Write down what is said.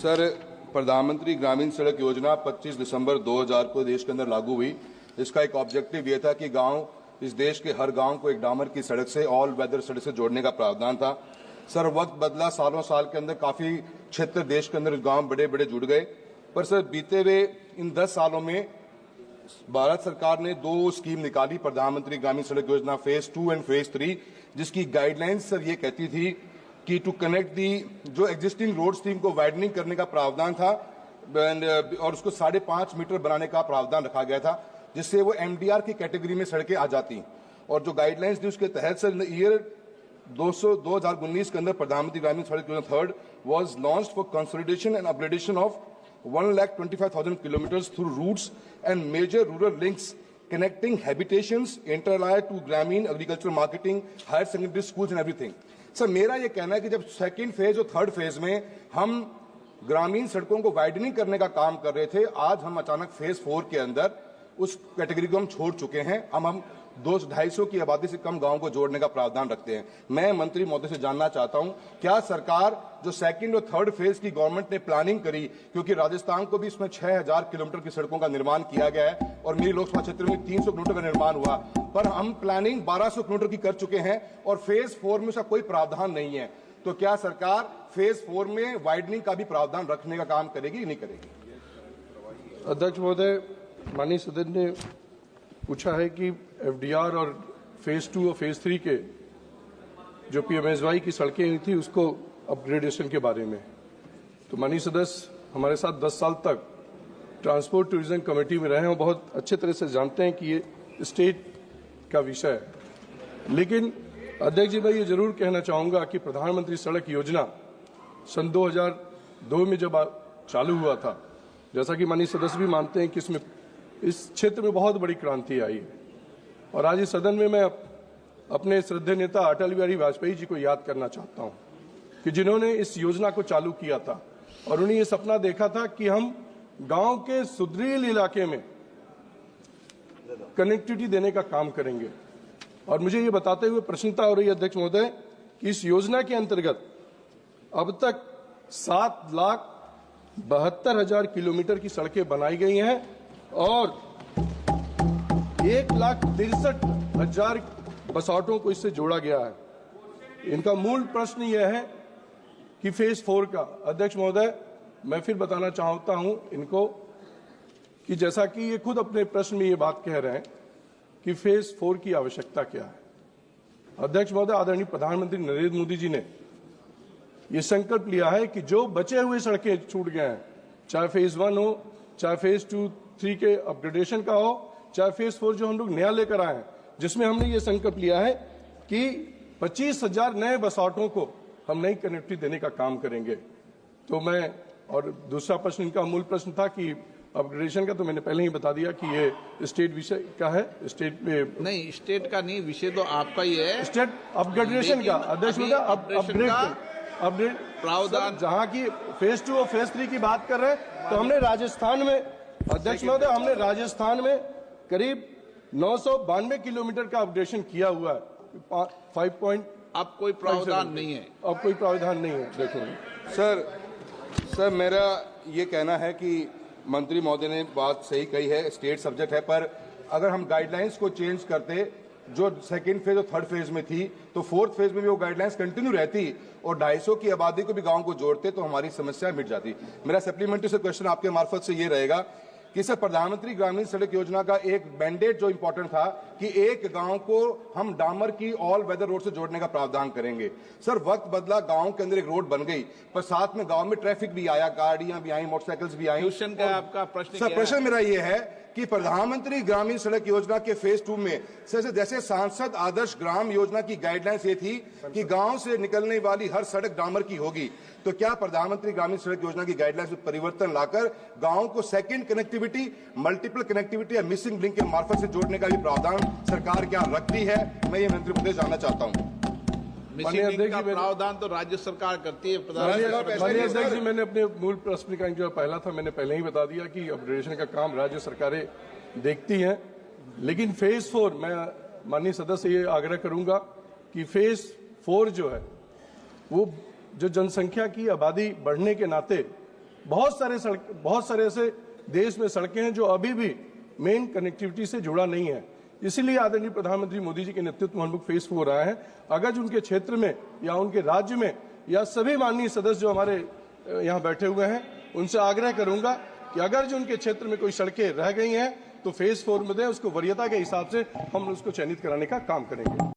Sir, प्रधानमंत्री ग्रामीण सड़क योजना 25 दिसंबर 2000 को देश के अंदर लागू हुई। इसका एक ऑब्जेक्टिव ये था कि इस देश के हर गांव को एक डामर की सड़क से, ऑल वेदर सड़क से जोड़ने का प्रावधान था। सर, वक्त बदला, सालों साल के अंदर काफी क्षेत्र देश के अंदर गांव बड़े बड़े जुड़ गए, पर सर बीते हुए इन 10 सालों में भारत सरकार ने 2 स्कीम निकाली, प्रधानमंत्री ग्रामीण सड़क योजना फेज 2 एंड फेज 3, जिसकी गाइडलाइंस सर ये कहती थी कि टू कनेक्ट दी जो एग्जिस्टिंग रोड स्कीम को वाइडनिंग करने का प्रावधान था और उसको 5.5 मीटर बनाने का प्रावधान रखा गया था, जिससे वो एमडीआर की कैटेगरी में सड़कें आ जाती। और जो गाइडलाइंस थी उसके तहत सर ईयर 2019 के अंदर प्रधानमंत्री ग्रामीण सड़क योजना third was launched for consolidation and upgradation of 1,25,000 kilometers through routes and major rural links connecting habitations, inter-area to Gramin, agricultural marketing, higher secondary schools and everything. Sir, मेरा ये कहना है कि जब सेकेंड फेज और थर्ड फेज में हम ग्रामीण सड़कों को वाइडनिंग करने का काम कर रहे थे, आज हम अचानक फेज 4 के अंदर उस कैटेगरी को हम छोड़ चुके हैं। हम 250 की आबादी से कम गांवों को जोड़ने का प्रावधान रखते हैं। मैं मंत्री महोदय से जानना चाहता हूं, क्या सरकार जो सेकंड और थर्ड फेज की गवर्नमेंट ने प्लानिंग करी, क्योंकि राजस्थान को भी इसमें 6000 किलोमीटर की सड़कों का निर्माण किया गया है और मेरी लोकसभा क्षेत्र में 300 किलोमीटर का निर्माण हुआ, पर हम प्लानिंग 1200 किलोमीटर की कर चुके हैं और फेज 4 में उसका कोई प्रावधान नहीं है। तो क्या सरकार फेज 4 में वाइडनिंग का भी प्रावधान रखने का काम करेगी, नहीं करेगी? अध्यक्ष महोदय, माननीय सदन ने पूछा है कि एफडीआर और फेज 2 और फेज 3 के जो पीएमएसवाई की सड़कें थी उसको अपग्रेडेशन के बारे में। तो माननीय सदस्य हमारे साथ 10 साल तक ट्रांसपोर्ट टूरिज्म कमेटी में रहे हैं और बहुत अच्छे तरह से जानते हैं कि ये स्टेट का विषय है। लेकिन अध्यक्ष जी, मैं ये जरूर कहना चाहूँगा कि प्रधानमंत्री सड़क योजना सन 2002 में जब चालू हुआ था, जैसा कि माननीय सदस्य भी मानते हैं कि इसमें इस क्षेत्र में बहुत बड़ी क्रांति आई है। और आज इस सदन में मैं अपने श्रद्धेय नेता अटल बिहारी वाजपेयी जी को याद करना चाहता हूं कि जिन्होंने इस योजना को चालू किया था और उन्हें ये सपना देखा था कि हम गांव के सुदूर इलाके में कनेक्टिविटी देने का काम करेंगे। और मुझे ये बताते हुए प्रसन्नता हो रही है अध्यक्ष महोदय कि इस योजना के अंतर्गत अब तक 7,72,000 किलोमीटर की सड़कें बनाई गई हैं और 1,63,000 बसौटों को इससे जोड़ा गया है। इनका मूल प्रश्न यह है कि फेज 4 का, अध्यक्ष महोदय मैं फिर बताना चाहता हूं इनको कि जैसा कि ये खुद अपने प्रश्न में ये बात कह रहे हैं कि फेज 4 की आवश्यकता क्या है। अध्यक्ष महोदय, आदरणीय प्रधानमंत्री नरेंद्र मोदी जी ने ये संकल्प लिया है कि जो बचे हुए सड़कें छूट गए हैं, चाहे फेज 1 हो, चाहे फेज 2-3 के अपग्रेडेशन का हो, चाहे फेज 4 जो हम लोग नया लेकर आए हैं, जिसमें हमने ये संकल्प लिया है कि 25,000 नए बसौटों को हम नई कनेक्टिविटी देने का काम करेंगे। तो मैं, और दूसरा प्रश्न इनका मूल प्रश्न था कि अपग्रेडेशन का, तो मैंने पहले ही बता दिया कि ये स्टेट विषय का है। स्टेट में नहीं, स्टेट का नहीं, विषय तो आपका ही है, स्टेट अपग्रेडेशन का। अध्यक्ष अपग्रेड प्रावधान, जहां की फेज 2 और फेज 3 की बात कर रहे हैं, तो हमने राजस्थान में, अध्यक्ष महोदय, हमने राजस्थान में करीब 992 किलोमीटर का अपग्रेडेशन किया हुआ है। 5. अब कोई प्रावधान नहीं है, अब कोई प्रावधान नहीं है। देखो सर, मेरा ये कहना है कि मंत्री महोदय ने बात सही कही है, स्टेट सब्जेक्ट है, पर अगर हम गाइडलाइंस को चेंज करते जो सेकेंड फेज और थर्ड फेज में थी, तो फोर्थ फेज में भी वो गाइडलाइंस कंटिन्यू रहती और 250 की आबादी को भी गांव को जोड़ते, तो हमारी समस्या मिट जाती। मेरा सप्लीमेंट्री से क्वेश्चन आपके मार्फत से ये रहेगा कि सर, प्रधानमंत्री ग्रामीण सड़क योजना का एक मैंडेट जो इंपॉर्टेंट था कि एक गांव को हम डामर की ऑल वेदर रोड से जोड़ने का प्रावधान करेंगे। सर, वक्त बदला, गांव के अंदर एक रोड बन गई, पर साथ में गांव में ट्रैफिक भी आया, गाड़ियां भी आई, मोटरसाइकिल्स भी आई। आपका प्रश्न सर, प्रश्न मेरा ये है कि प्रधानमंत्री ग्रामीण सड़क योजना के फेज 2 में जैसे सांसद आदर्श ग्राम योजना की गाइडलाइंस ये थी कि गांव से निकलने वाली हर सड़क डामर की होगी, तो क्या प्रधानमंत्री ग्रामीण सड़क योजना की गाइडलाइंस में परिवर्तन लाकर गांव को सेकंड कनेक्टिविटी, मल्टीपल कनेक्टिविटी या मिसिंग लिंक के मार्फत से जोड़ने का भी प्रावधान सरकार क्या रखती है? मैं ये मंत्री महोदय जानना चाहता हूं। का प्रावधान तो राज्य सरकार करती है। अध्यक्ष जी, मैंने अपने मूल प्रश्न का जो पहला था मैंने पहले ही बता दिया कि अपग्रेडेशन का काम राज्य सरकारें देखती हैं। लेकिन फेज 4, मैं माननीय सदस्य से ये आग्रह करूंगा कि फेज 4 जो है वो जो जनसंख्या की आबादी बढ़ने के नाते बहुत सारे ऐसे देश में सड़कें हैं जो अभी भी मेन कनेक्टिविटी से जुड़ा नहीं है। इसीलिए आदरणीय प्रधानमंत्री मोदी जी के नेतृत्व में हम लोग फेज 4 रहा है। अगर उनके क्षेत्र में या उनके राज्य में या सभी माननीय सदस्य जो हमारे यहाँ बैठे हुए हैं, उनसे आग्रह करूंगा कि अगर जो उनके क्षेत्र में कोई सड़कें रह गई हैं तो फेज 4 में दें, उसको वरीयता के हिसाब से हम उसको चयनित कराने का काम करेंगे।